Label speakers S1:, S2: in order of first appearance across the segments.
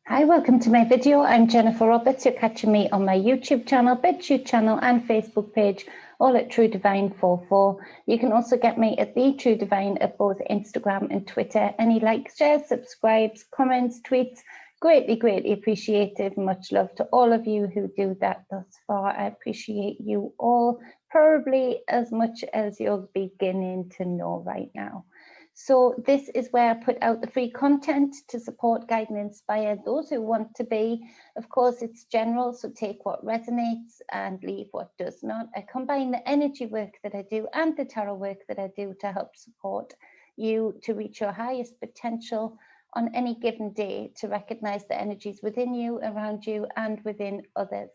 S1: Hi, welcome to my video. I'm Jennifer Roberts. You're catching me on my YouTube channel, Bitchute channel and Facebook page, all at True Divine 44. You can also get me at The True Divine at both Instagram and Twitter. Any likes, shares, subscribes, comments, tweets, greatly appreciated. Much love to all of you who do that thus far. I appreciate you all probably as much as you're beginning to know right now. So this is where I put out the free content to support, guide and inspire those who want to be. Of course, it's general, so take what resonates and leave what does not. I combine the energy work that I do and the tarot work that I do to help support you to reach your highest potential on any given day, to recognize the energies within you, around you, and within others.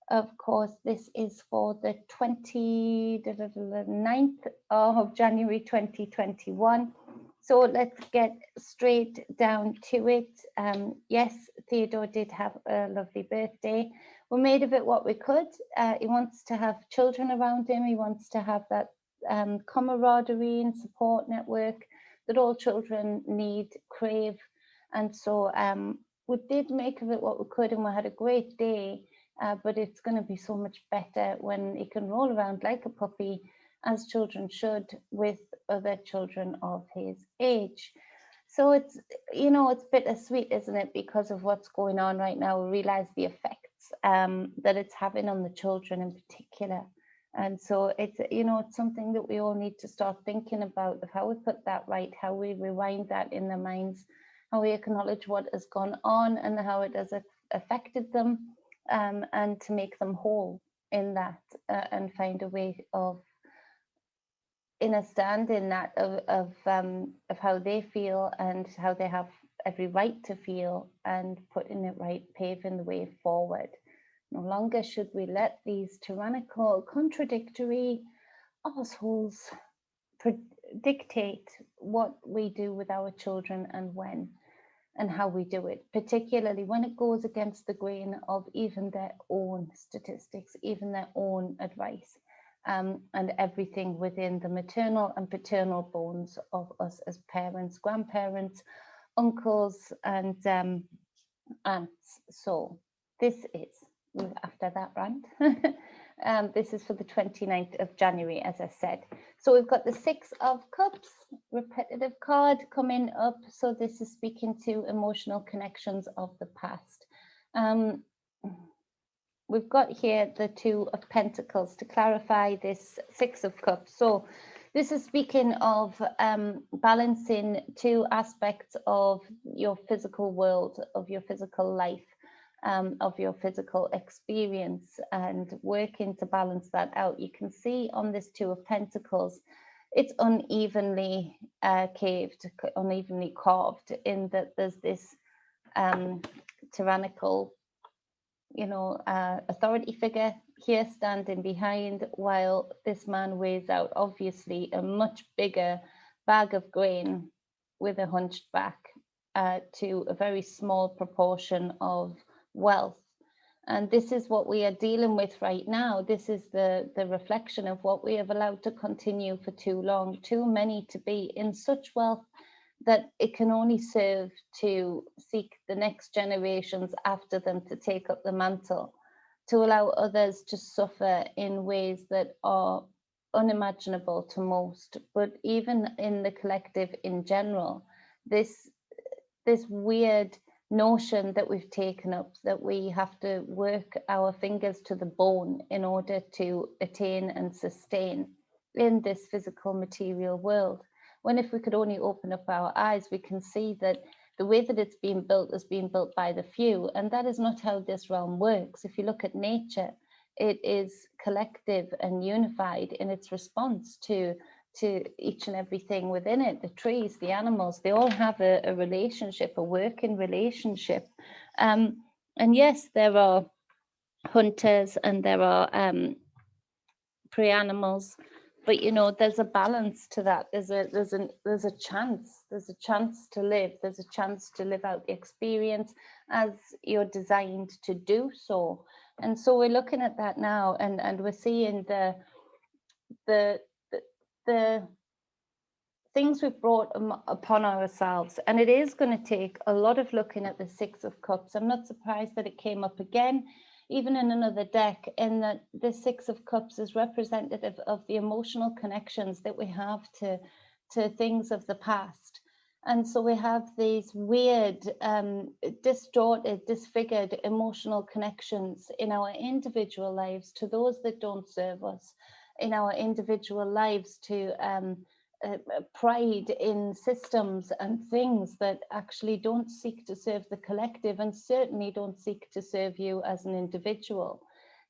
S1: Of course, this is for the 29th of January 2021. So let's get straight down to it. Yes, Theodore did have a lovely birthday. We made of it what we could. He wants to have children around him. He wants to have that camaraderie and support network that all children need, crave. And so we did make of it what we could, and we had a great day. But it's going to be so much better when he can roll around like a puppy, as children should, with other children of his age. So it's, it's bittersweet, isn't it? Because of what's going on right now, we realize the effects that it's having on the children in particular. And so it's, it's something that we all need to start thinking about, of how we put that right, how we rewind that in their minds, how we acknowledge what has gone on and how it has affected them. And to make them whole in that, and find a way of understanding that of how they feel and how they have every right to feel, and putting it right, paving the way forward. No longer should we let these tyrannical, contradictory assholes dictate what we do with our children and when and how we do it, particularly when it goes against the grain of even their own statistics, even their own advice, and everything within the maternal and paternal bones of us as parents, grandparents, uncles, and aunts. So this is, after that rant, this is for the 29th of January, as I said. So we've got the Six of Cups, repetitive card coming up. So this is speaking to emotional connections of the past. We've got here the Two of Pentacles to clarify this Six of Cups. So this is speaking of balancing two aspects of your physical world, of your physical life, of your physical experience, and working to balance that out. You can see on this Two of Pentacles, it's unevenly unevenly carved, in that there's this tyrannical, authority figure here standing behind, while this man weighs out obviously a much bigger bag of grain with a hunched back to a very small proportion of wealth. And this is what we are dealing with right now. This is the reflection of what we have allowed to continue for too long, too many to be in such wealth that it can only serve to seek the next generations after them to take up the mantle, to allow others to suffer in ways that are unimaginable to most. But even in the collective in general, this weird notion that we've taken up, that we have to work our fingers to the bone in order to attain and sustain in this physical material world. When if we could only open up our eyes, we can see that the way that it's being built is being built by the few, and that is not how this realm works. If you look at nature, it is collective and unified in its response to each and everything within it. The trees, the animals, they all have a relationship, a working relationship. And yes, there are hunters and there are prey animals, but there's a balance to that. There's a chance to live. There's a chance to live out the experience as you're designed to do so. And so we're looking at that now, and we're seeing the things we've brought upon ourselves. And it is going to take a lot of looking at the Six of Cups. I'm not surprised that it came up again, even in another deck, in that the Six of Cups is representative of the emotional connections that we have to things of the past. And so we have these weird, distorted, disfigured emotional connections in our individual lives to those that don't serve us, in our individual lives to pride in systems and things that actually don't seek to serve the collective, and certainly don't seek to serve you as an individual.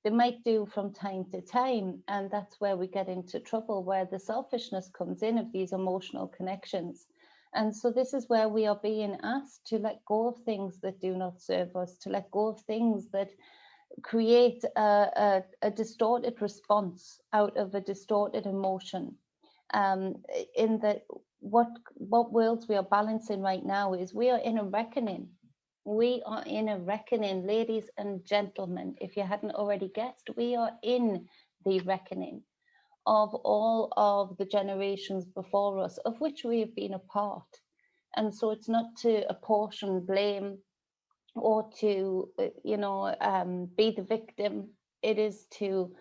S1: They might do from time to time, and that's where we get into trouble, where the selfishness comes in of these emotional connections. And so this is where we are being asked to let go of things that do not serve us, to let go of things that create a distorted response out of a distorted emotion. In that, what worlds we are balancing right now is we are in a reckoning. We are in a reckoning, ladies and gentlemen. If you hadn't already guessed, we are in the reckoning of all of the generations before us, of which we have been a part. And so it's not to apportion blame or to, be the victim. It is to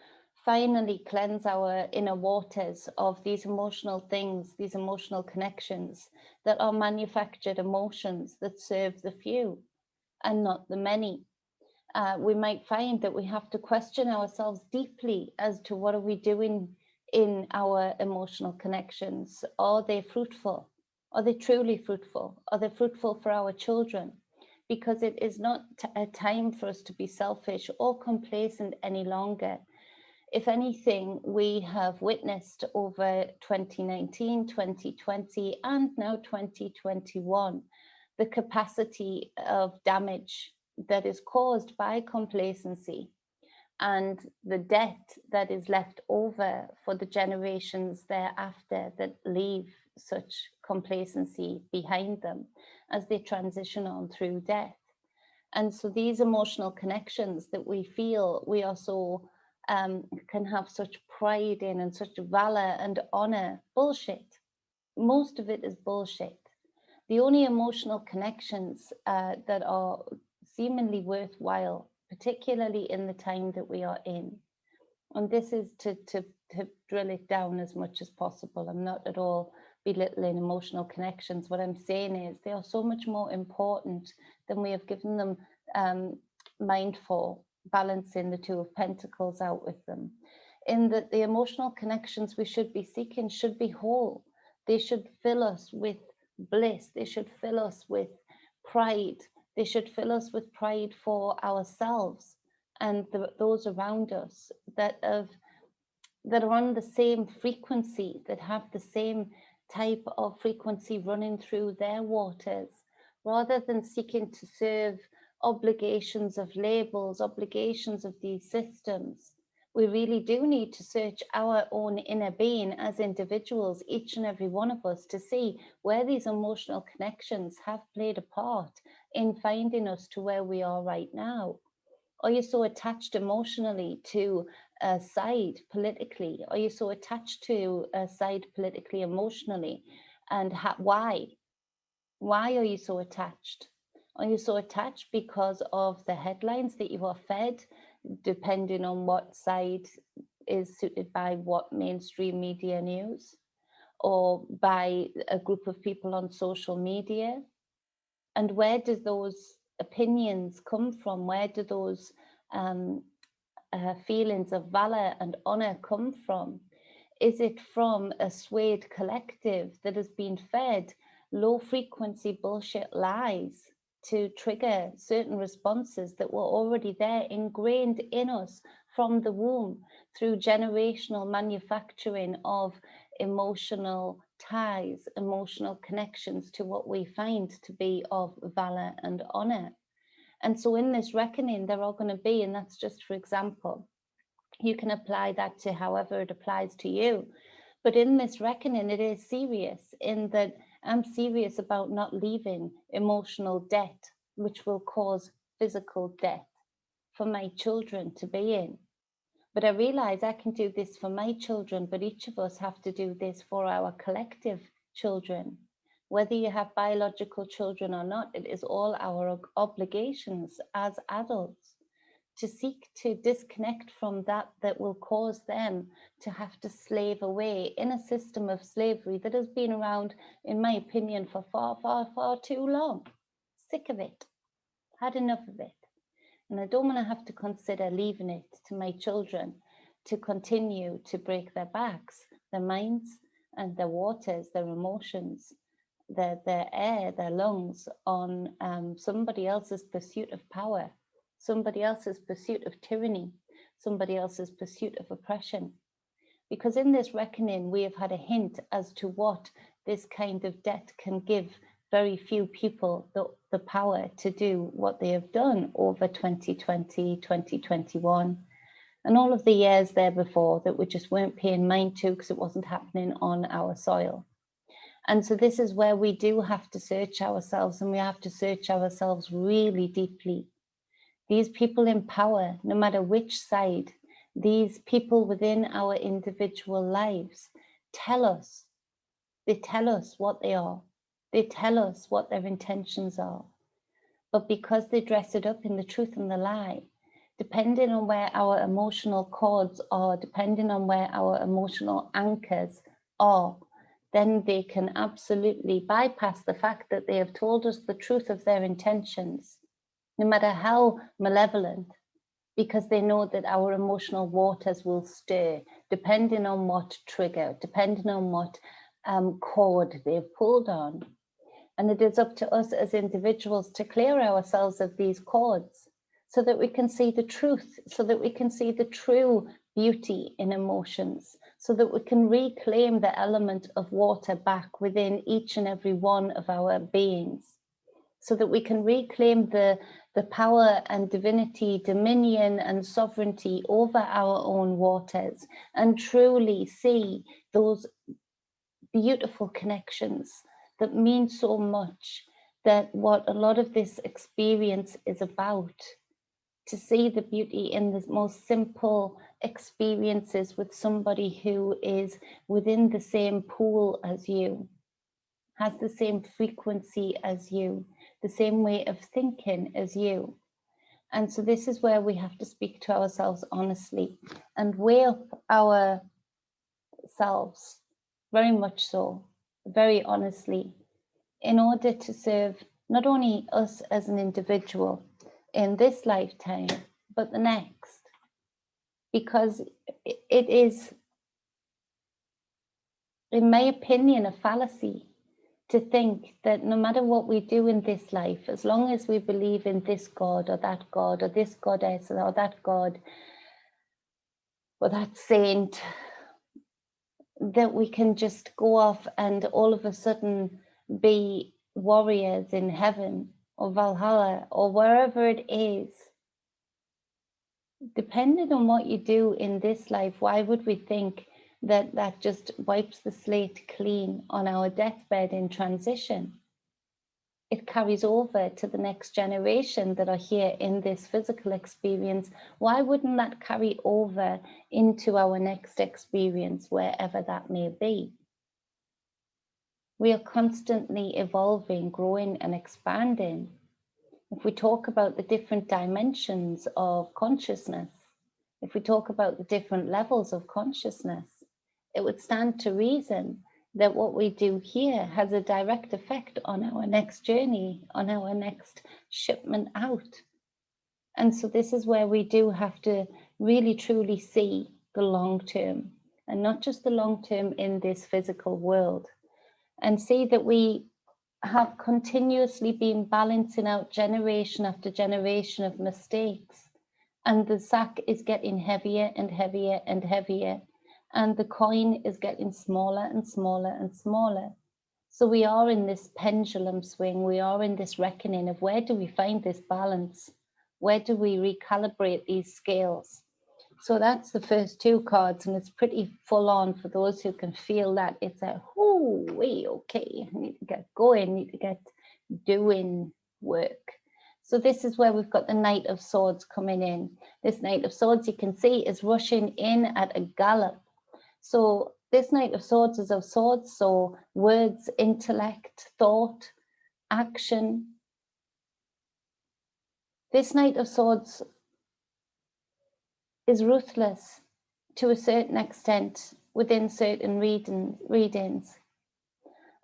S1: finally cleanse our inner waters of these emotional things, these emotional connections that are manufactured emotions that serve the few and not the many. We might find that we have to question ourselves deeply as to what are we doing in our emotional connections. Are they fruitful? Are they truly fruitful? Are they fruitful for our children? Because it is not a time for us to be selfish or complacent any longer. If anything, we have witnessed over 2019, 2020, and now 2021, the capacity of damage that is caused by complacency and the debt that is left over for the generations thereafter that leave such complacency behind them as they transition on through death. And so these emotional connections that we feel we are so can have such pride in and such valor and honor, bullshit. Most of it is bullshit. The only emotional connections that are seemingly worthwhile, particularly in the time that we are in. And this is to drill it down as much as possible. I'm not at all belittling emotional connections. What I'm saying is they are so much more important than we have given them mind for, balancing the Two of Pentacles out with them. In that the emotional connections we should be seeking should be whole. They should fill us with bliss. They should fill us with pride. They should fill us with pride for ourselves and those around us that are on the same frequency, that have the same type of frequency running through their waters, rather than seeking to serve obligations of labels, obligations of these systems. We really do need to search our own inner being as individuals, each and every one of us, to see where these emotional connections have played a part in finding us to where we are right now. Are you so attached emotionally to a side politically? Are you so attached to a side politically, emotionally? And why? Why are you so attached? Are you so attached because of the headlines that you are fed, depending on what side is suited by what mainstream media news, or by a group of people on social media? And where do those opinions come from? Where do those feelings of valor and honor come from? Is it from a swayed collective that has been fed low frequency bullshit lies to trigger certain responses that were already there, ingrained in us from the womb, through generational manufacturing of emotional ties, emotional connections to what we find to be of valor and honor? And so in this reckoning, there are going to be, and that's just for example, you can apply that to however it applies to you. But in this reckoning, it is serious, in that I'm serious about not leaving emotional debt, which will cause physical death for my children to be in. But I realize I can do this for my children, but each of us have to do this for our collective children. Whether you have biological children or not, it is all our obligations as adults to seek to disconnect from that will cause them to have to slave away in a system of slavery that has been around, in my opinion, for far, far, far too long. Sick of it. Had enough of it. And I don't want to have to consider leaving it to my children to continue to break their backs, their minds and their waters, their emotions, their air, their lungs on somebody else's pursuit of power, somebody else's pursuit of tyranny, somebody else's pursuit of oppression. Because in this reckoning, we have had a hint as to what this kind of debt can give very few people the power to do what they have done over 2020, 2021, and all of the years there before that we just weren't paying mind to because it wasn't happening on our soil. And so this is where we do have to search ourselves, and we have to search ourselves really deeply. These people in power, no matter which side, these people within our individual lives tell us. They tell us what they are. They tell us what their intentions are. But because they dress it up in the truth and the lie, depending on where our emotional cords are, depending on where our emotional anchors are, then they can absolutely bypass the fact that they have told us the truth of their intentions, no matter how malevolent, because they know that our emotional waters will stir, depending on what trigger, depending on what cord they've pulled on. And it is up to us as individuals to clear ourselves of these cords so that we can see the truth, so that we can see the true beauty in emotions, so that we can reclaim the element of water back within each and every one of our beings, so that we can reclaim the power and divinity, dominion and sovereignty over our own waters and truly see those beautiful connections that mean so much, that what a lot of this experience is about, to see the beauty in the most simple experiences with somebody who is within the same pool as you, has the same frequency as you, the same way of thinking as you. And so this is where we have to speak to ourselves honestly and weigh up ourselves very much so, very honestly, in order to serve not only us as an individual in this lifetime, but the next. Because it is, in my opinion, a fallacy to think that no matter what we do in this life, as long as we believe in this God or this goddess or that God or that saint, that we can just go off and all of a sudden be warriors in heaven or Valhalla or wherever it is. Depending on what you do in this life, why would we think that that just wipes the slate clean on our deathbed in transition? It carries over to the next generation that are here in this physical experience. Why wouldn't that carry over into our next experience, wherever that may be? We are constantly evolving, growing and expanding. If we talk about the different dimensions of consciousness, if we talk about the different levels of consciousness, it would stand to reason that what we do here has a direct effect on our next journey, on our next shipment out. And so this is where we do have to really truly see the long term, and not just the long term in this physical world, and see that we have continuously been balancing out generation after generation of mistakes, and the sack is getting heavier and heavier and heavier, and the coin is getting smaller and smaller and smaller. So we are in this pendulum swing, we are in this reckoning of where do we find this balance? Where do we recalibrate these scales? So that's the first two cards, and it's pretty full on for those who can feel that. It's a, oh, wait, okay, I need to get going, need to get doing work. So this is where we've got the Knight of Swords coming in. This Knight of Swords, you can see, is rushing in at a gallop. So This Knight of Swords is of swords, so words, intellect, thought, action. This Knight of Swords is ruthless to a certain extent within certain readings.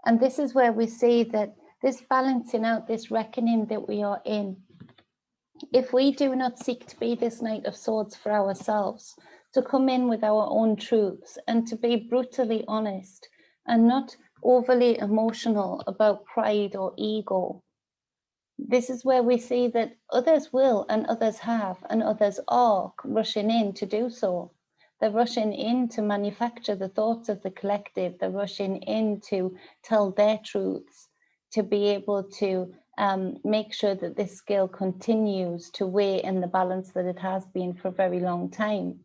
S1: And this is where we see that this balancing out, this reckoning that we are in, if we do not seek to be this Knight of Swords for ourselves, to come in with our own truths and to be brutally honest and not overly emotional about pride or ego, this is where we see that others will and others have and others are rushing in to do so. They're rushing in to manufacture the thoughts of the collective. They're rushing in to tell their truths, to be able to make sure that this scale continues to weigh in the balance that it has been for a very long time.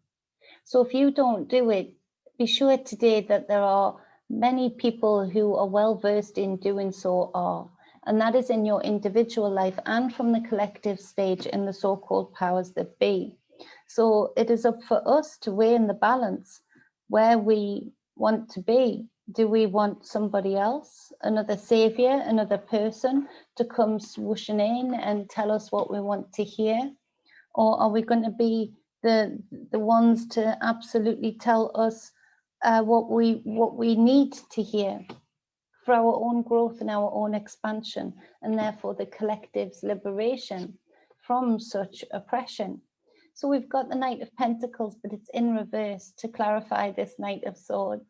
S1: So if you don't do it, be sure today that there are many people who are well versed in doing so are. And that is in your individual life and from the collective stage in the so-called powers that be. So it is up for us to weigh in the balance where we want to be. Do we want somebody else, another savior, another person to come swooshing in and tell us what we want to hear? Or are we going to be the ones to absolutely tell us what we need to hear for our own growth and our own expansion, and therefore the collective's liberation from such oppression? So we've got the Knight of Pentacles, but it's in reverse to clarify this Knight of Swords.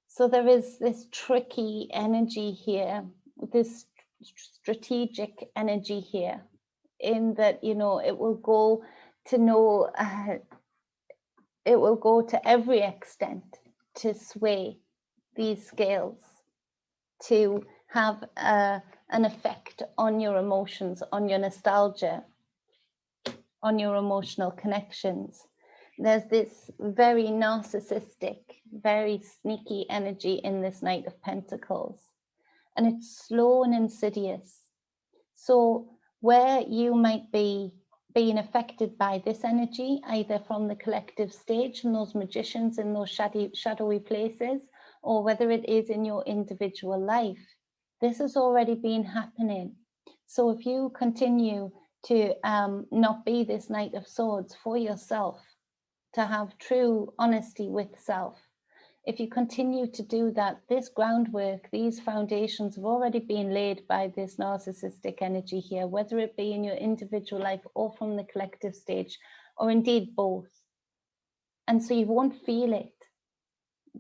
S1: So there is this tricky energy here, this strategic energy here, in that, you know, it will go to every extent to sway these scales, to have an effect on your emotions, on your nostalgia, on your emotional connections. There's this very narcissistic, very sneaky energy in this Knight of Pentacles, and it's slow and insidious. So where you might be being affected by this energy, either from the collective stage and those magicians in those shadowy places, or whether it is in your individual life, this has already been happening. So if you continue to not be this Knight of Swords for yourself, to have true honesty with self, if you continue to do that, this groundwork, these foundations have already been laid by this narcissistic energy here, whether it be in your individual life or from the collective stage, or indeed both. And so you won't feel it,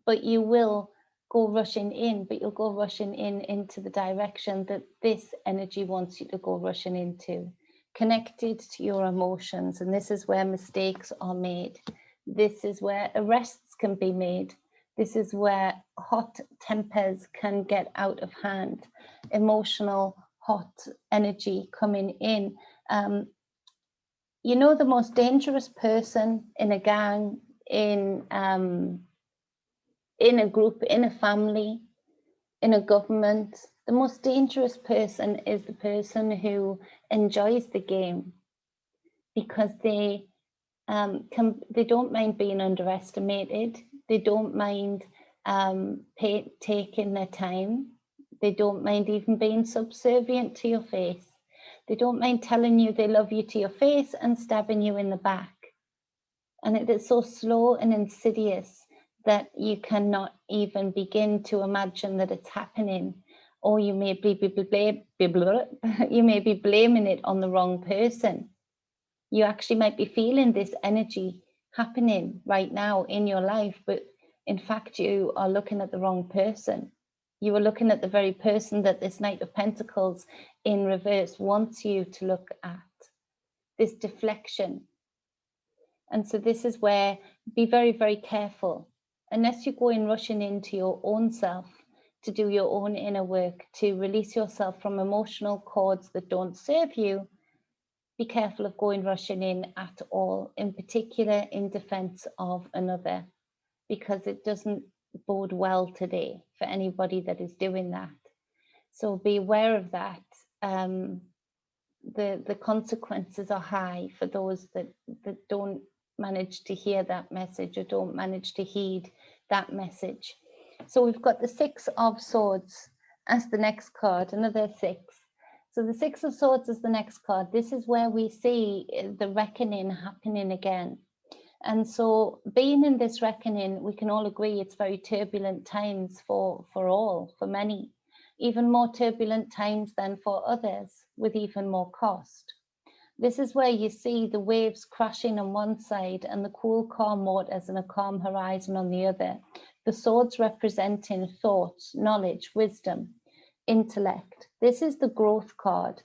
S1: but you will go rushing in, but you'll go rushing in into the direction that this energy wants you to go rushing into, connected to your emotions. And this is where mistakes are made. This is where arrests can be made. This is where hot tempers can get out of hand, emotional hot energy coming in. You know, the most dangerous person in a gang, in a group, in a family, in a government, the most dangerous person is the person who enjoys the game, because they don't mind being underestimated. They don't mind taking their time. They don't mind even being subservient to your face. They don't mind telling you they love you to your face and stabbing you in the back. And it is so slow and insidious that you cannot even begin to imagine that it's happening, or you may be blaming it on the wrong person. You actually might be feeling this energy happening right now in your life, but in fact, you are looking at the wrong person. You are looking at the very person that this Knight of Pentacles in reverse wants you to look at, this deflection. And so this is where, be very, very careful. Unless you go in rushing into your own self to do your own inner work, to release yourself from emotional cords that don't serve you, be careful of going rushing in at all, in particular in defense of another, because it doesn't bode well today for anybody that is doing that. So be aware of that. The consequences are high for those that don't manage to hear that message or don't manage to heed that message. So we've got the Six of Swords as the next card, another 6. So the Six of Swords is the next card. This is where we see the reckoning happening again. And so being in this reckoning, we can all agree it's very turbulent times for many, even more turbulent times than for others, with even more cost. This is where you see the waves crashing on one side and the cool, calm waters and a calm horizon on the other. The swords representing thoughts, knowledge, wisdom, intellect. This is the growth card.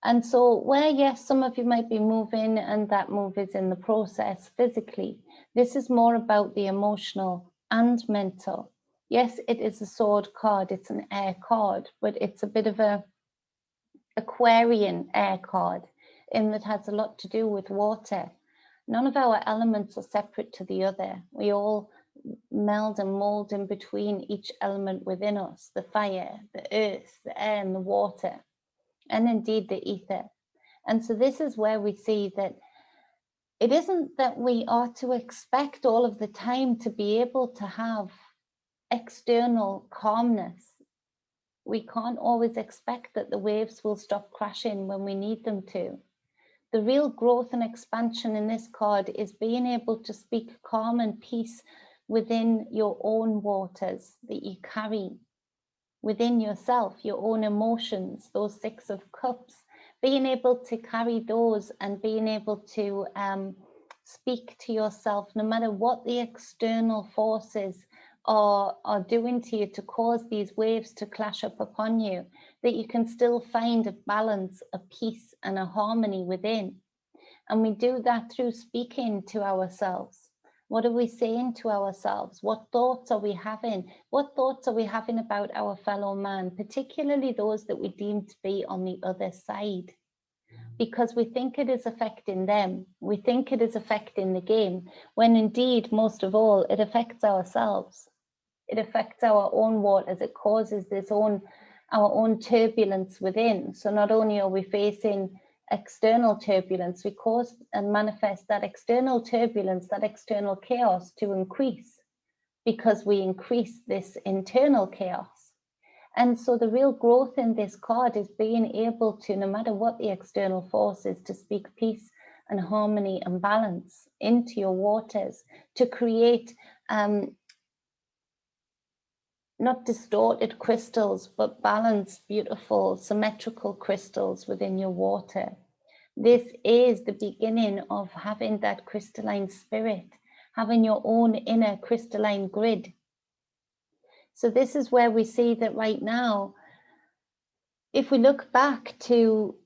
S1: And so where, yes, some of you might be moving and that move is in the process physically, this is more about the emotional and mental. Yes, it is a sword card, it's an air card, but it's a bit of a Aquarian air card in that has a lot to do with water. None of our elements are separate to the other. We all meld and mold in between each element within us, the fire, the earth, the air and the water, and indeed the ether. And so this is where we see that it isn't that we are to expect all of the time to be able to have external calmness. We can't always expect that the waves will stop crashing when we need them to. The real growth and expansion in this card is being able to speak calm and peace within your own waters that you carry within yourself, your own emotions, those 6 of cups, being able to carry those and being able to speak to yourself no matter what the external forces are doing to you to cause these waves to clash up upon you, that you can still find a balance, a peace and a harmony within. And we do that through speaking to ourselves. What are we saying to ourselves? What thoughts are we having? What thoughts are we having about our fellow man, particularly those that we deem to be on the other side? Because we think it is affecting them. We think it is affecting the game, when indeed, most of all, it affects ourselves. It affects our own waters. It causes our own turbulence within. So not only are we facing external turbulence, we cause and manifest that external turbulence, that external chaos to increase, because we increase this internal chaos. And so the real growth in this card is being able to, no matter what the external force is, to speak peace and harmony and balance into your waters, to create not distorted crystals, but balanced, beautiful, symmetrical crystals within your water. This is the beginning of having that crystalline spirit, having your own inner crystalline grid. So this is where we see that right now, if we look back to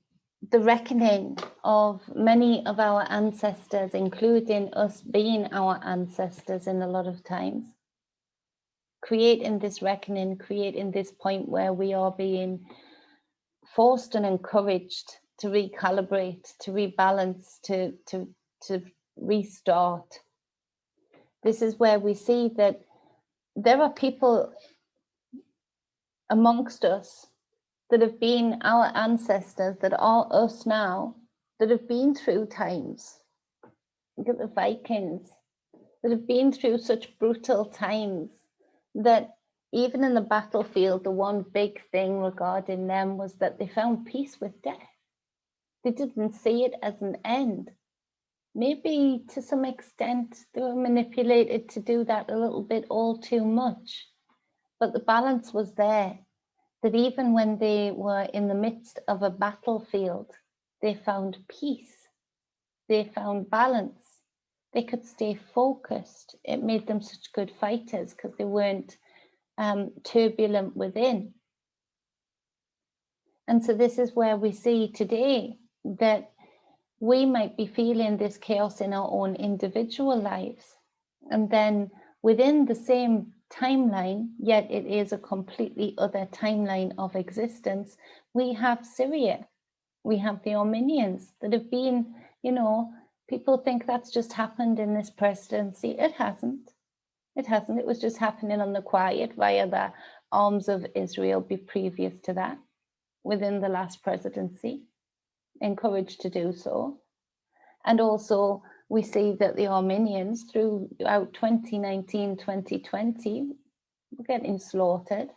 S1: the reckoning of many of our ancestors, including us being our ancestors in a lot of times, creating this reckoning, creating this point where we are being forced and encouraged to recalibrate, to rebalance, to restart. This is where we see that there are people amongst us that have been our ancestors, that are us now, that have been through times. Look at the Vikings, that have been through such brutal times that even in the battlefield, the one big thing regarding them was that they found peace with death. They didn't see it as an end. Maybe to some extent they were manipulated to do that a little bit all too much. But the balance was there, that even when they were in the midst of a battlefield, they found peace. They found balance. They could stay focused. It made them such good fighters because they weren't turbulent within. And so this is where we see today that we might be feeling this chaos in our own individual lives. And then within the same timeline, yet it is a completely other timeline of existence, we have Syria. We have the Armenians that have been, people think that's just happened in this presidency. It hasn't. It hasn't. It was just happening on the quiet via the arms of Israel previous to that, within the last presidency, encouraged to do so. And also We see that the Armenians throughout 2019, 2020 were getting slaughtered.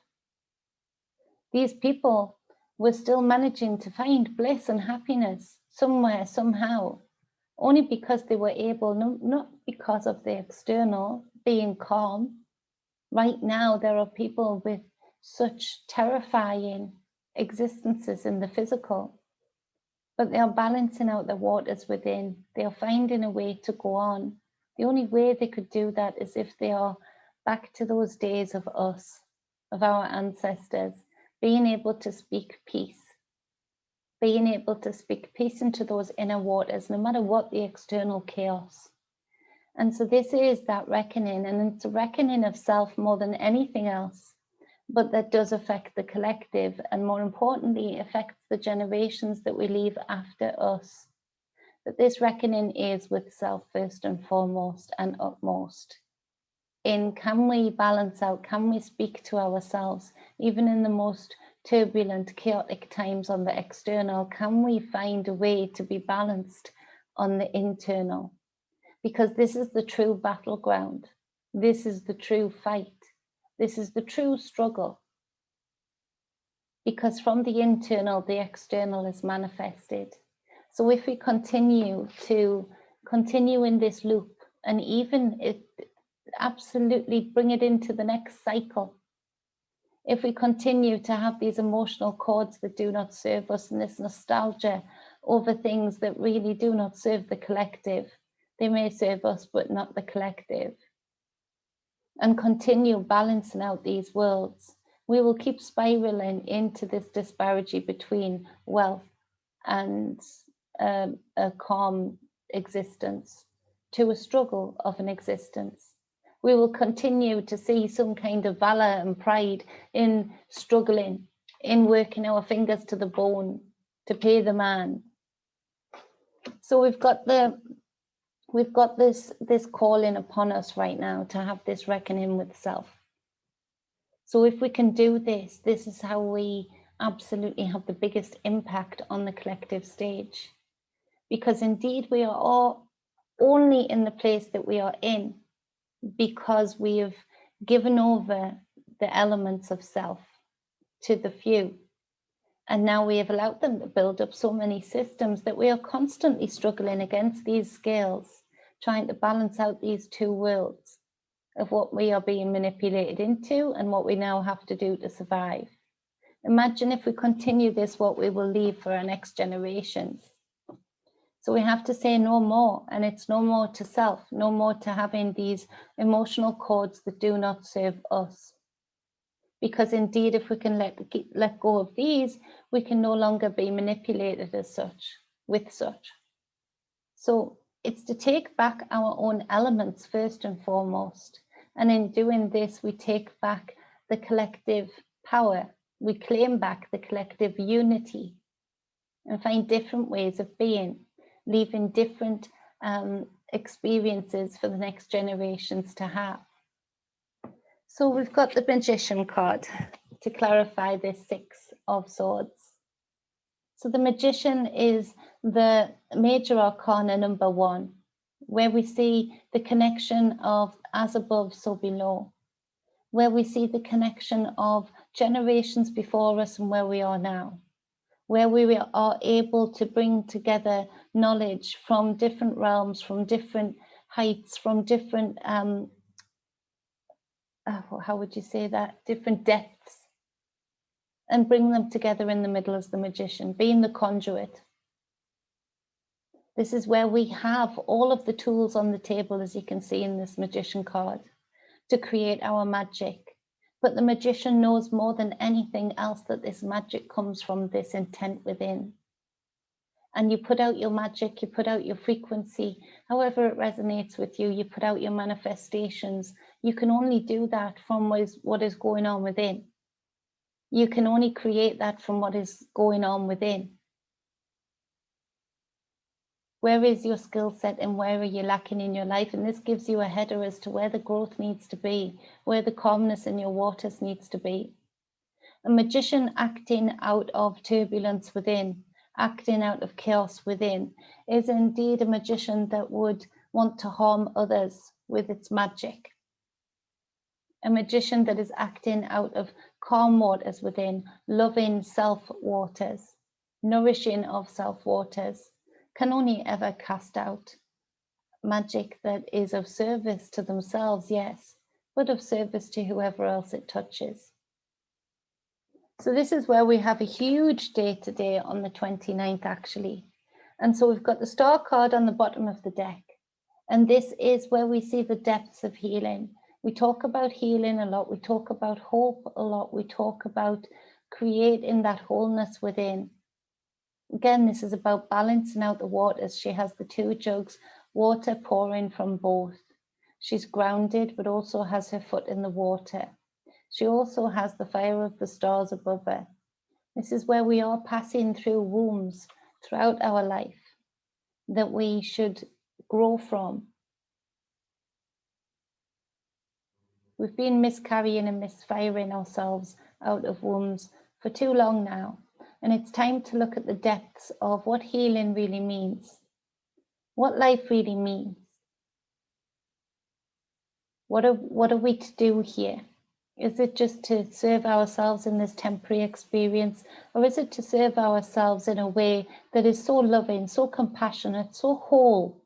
S1: These people were still managing to find bliss and happiness somewhere, somehow, only because they were able, not because of the external being calm. Right now, there are people with such terrifying existences in the physical, but they are balancing out the waters within. They are finding a way to go on. The only way they could do that is if they are back to those days of us, of our ancestors, being able to speak peace, being able to speak peace into those inner waters, no matter what the external chaos. And so this is that reckoning, and it's a reckoning of self more than anything else, but that does affect the collective, and more importantly, affects the generations that we leave after us. But this reckoning is with self first and foremost and utmost. In can we balance out, can we speak to ourselves, even in the most turbulent, chaotic times on the external, can we find a way to be balanced on the internal? Because this is the true battleground. This is the true fight. This is the true struggle. Because from the internal, the external is manifested. So if we continue in this loop, and even absolutely bring it into the next cycle, if we continue to have these emotional cords that do not serve us, and this nostalgia over things that really do not serve the collective, they may serve us, but not the collective, and continue balancing out these worlds, we will keep spiraling into this disparity between wealth and a calm existence to a struggle of an existence. We will continue to see some kind of valor and pride in struggling, in working our fingers to the bone to pay the man. So we've got this calling upon us right now to have this reckoning with self. So if we can do this, this is how we absolutely have the biggest impact on the collective stage. Because indeed we are all only in the place that we are in because we have given over the elements of self to the few. And now we have allowed them to build up so many systems that we are constantly struggling against these scales, trying to balance out these two worlds of what we are being manipulated into and what we now have to do to survive. Imagine if we continue this, what we will leave for our next generations. So we have to say no more, and it's no more to self, no more to having these emotional cords that do not serve us. Because indeed, if we can let go of these, we can no longer be manipulated as such, with such. So it's to take back our own elements first and foremost. And in doing this, we take back the collective power. We claim back the collective unity and find different ways of being, leaving different experiences for the next generations to have. So we've got the Magician card to clarify this Six of Swords. So the Magician is the major arcana number 1, where we see the connection of as above, so below, where we see the connection of generations before us and where we are now, where we are able to bring together knowledge from different realms, from different heights, from different, how would you say that, different depths, and bring them together in the middle as the Magician, being the conduit. This is where we have all of the tools on the table, as you can see in this Magician card, to create our magic. But the Magician knows more than anything else that this magic comes from this intent within. And you put out your magic, you put out your frequency, however it resonates with you, you put out your manifestations. You can only do that from what is going on within. You can only create that from what is going on within. Where is your skill set and where are you lacking in your life? And this gives you a header as to where the growth needs to be, where the calmness in your waters needs to be. A magician acting out of turbulence within, acting out of chaos within, is indeed a magician that would want to harm others with its magic. A magician that is acting out of calm waters within, loving self waters, nourishing of self waters, can only ever cast out magic that is of service to themselves, yes, but of service to whoever else it touches. So this is where we have a huge day today on the 29th, actually. And so we've got the star card on the bottom of the deck. And this is where we see the depths of healing. We talk about healing a lot. We talk about hope a lot. We talk about creating that wholeness within. Again, this is about balancing out the waters. She has the two jugs, water pouring from both. She's grounded, but also has her foot in the water. She also has the fire of the stars above her. This is where we are passing through wombs throughout our life that we should grow from. We've been miscarrying and misfiring ourselves out of wombs for too long now. And it's time to look at the depths of what healing really means, what life really means. What are we to do here? Is it just to serve ourselves in this temporary experience, or is it to serve ourselves in a way that is so loving, so compassionate, so whole,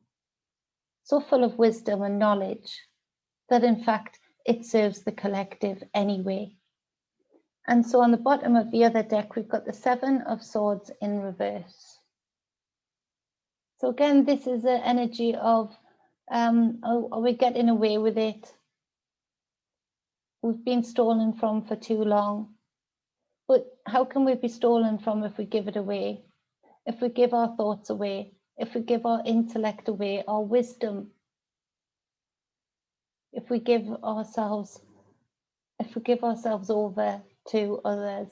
S1: so full of wisdom and knowledge, that in fact it serves the collective anyway? And so on the bottom of the other deck, we've got the Seven of Swords in reverse. So again, this is the energy of, are we getting away with it? We've been stolen from for too long. But how can we be stolen from if we give it away? If we give our thoughts away? If we give our intellect away, our wisdom? If we give ourselves over to others?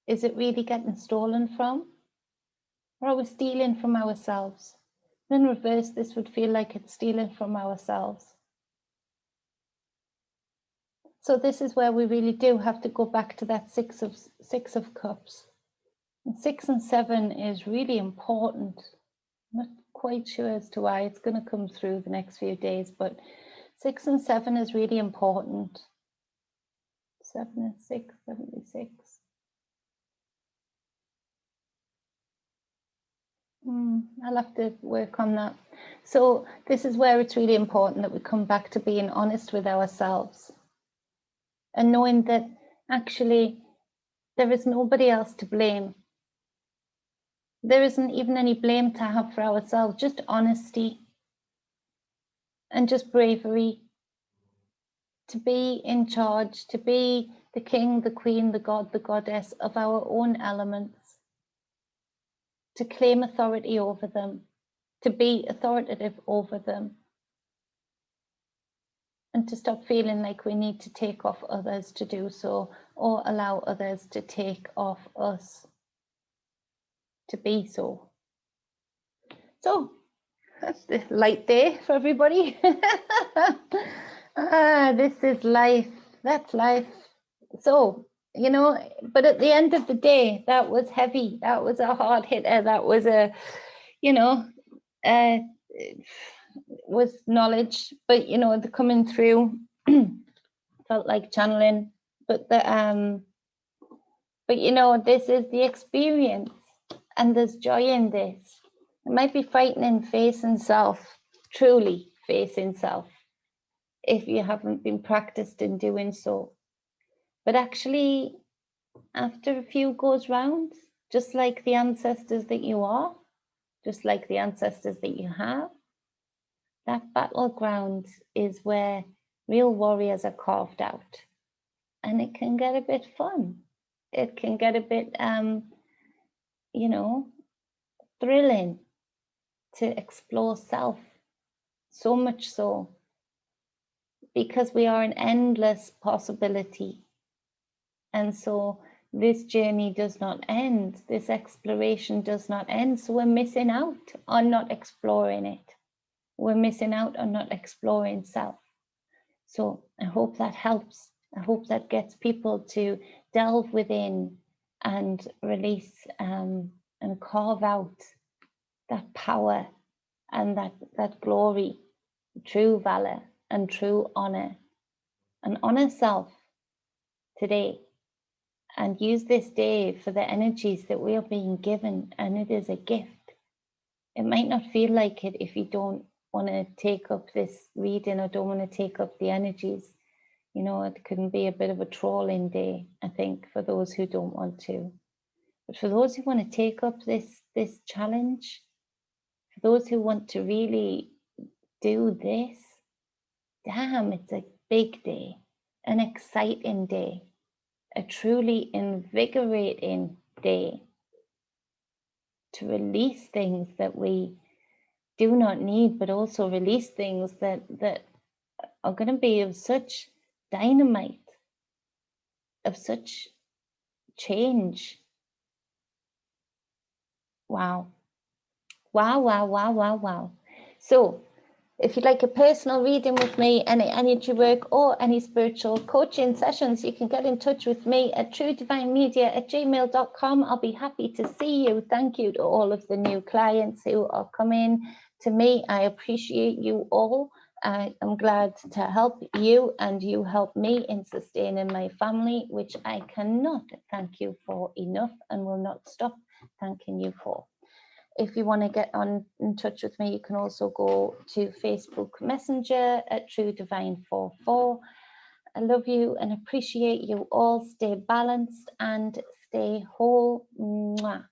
S1: Is it really getting stolen from? Or are we stealing from ourselves? In reverse, this would feel like it's stealing from ourselves. So this is where we really do have to go back to that Six of Cups. And 6 and 7 is really important. I'm not quite sure as to why. It's going to come through the next few days, but 6 and 7 is really important. 7 and 6, 76. I'll have to work on that. So this is where it's really important that we come back to being honest with ourselves and knowing that actually there is nobody else to blame. There isn't even any blame to have for ourselves, just honesty and just bravery to be in charge, to be the king, the queen, the god, the goddess of our own elements, to claim authority over them, to be authoritative over them, and to stop feeling like we need to take off others to do so, or allow others to take off us to be so. So that's the light day for everybody. This is life. That's life. So, you know, but at the end of the day, that was heavy. That was a hard hitter. That was a, you know, was knowledge, but you know, the coming through felt like channeling. But but you know, this is the experience, and there's joy in this. It might be frightening facing self, truly facing self, if you haven't been practiced in doing so. But actually, after a few goes round, just like the ancestors that you are, just like the ancestors that you have, that battleground is where real warriors are carved out. And it can get a bit fun. It can get a bit, you know, thrilling to explore self. So much so, because we are an endless possibility. And so this journey does not end. This exploration does not end. So we're missing out on not exploring it. We're missing out on not exploring self. So I hope that helps. I hope that gets people to delve within and release and carve out that power and that glory, true valor and true honor, and honor self today, and use this day for the energies that we are being given, and it is a gift. It might not feel like it if you don't want to take up this reading or don't want to take up the energies. You know, it can be a bit of a trolling day, I think, for those who don't want to. But for those who want to take up this challenge, for those who want to really do this, damn, it's a big day, an exciting day, a truly invigorating day to release things that we do not need, but also release things that are going to be of such dynamite, of such change. Wow. Wow, wow, wow, wow, wow. So if you'd like a personal reading with me, any energy work or any spiritual coaching sessions, you can get in touch with me at truedivinemedia@gmail.com. I'll be happy to see you. Thank you to all of the new clients who are coming to me. I appreciate you all. I am glad to help you, and you help me in sustaining my family, which I cannot thank you for enough and will not stop thanking you for. If you want to get in touch with me, you can also go to Facebook Messenger at TrueDivine44. I love you and appreciate you all. Stay balanced and stay whole. Mwah.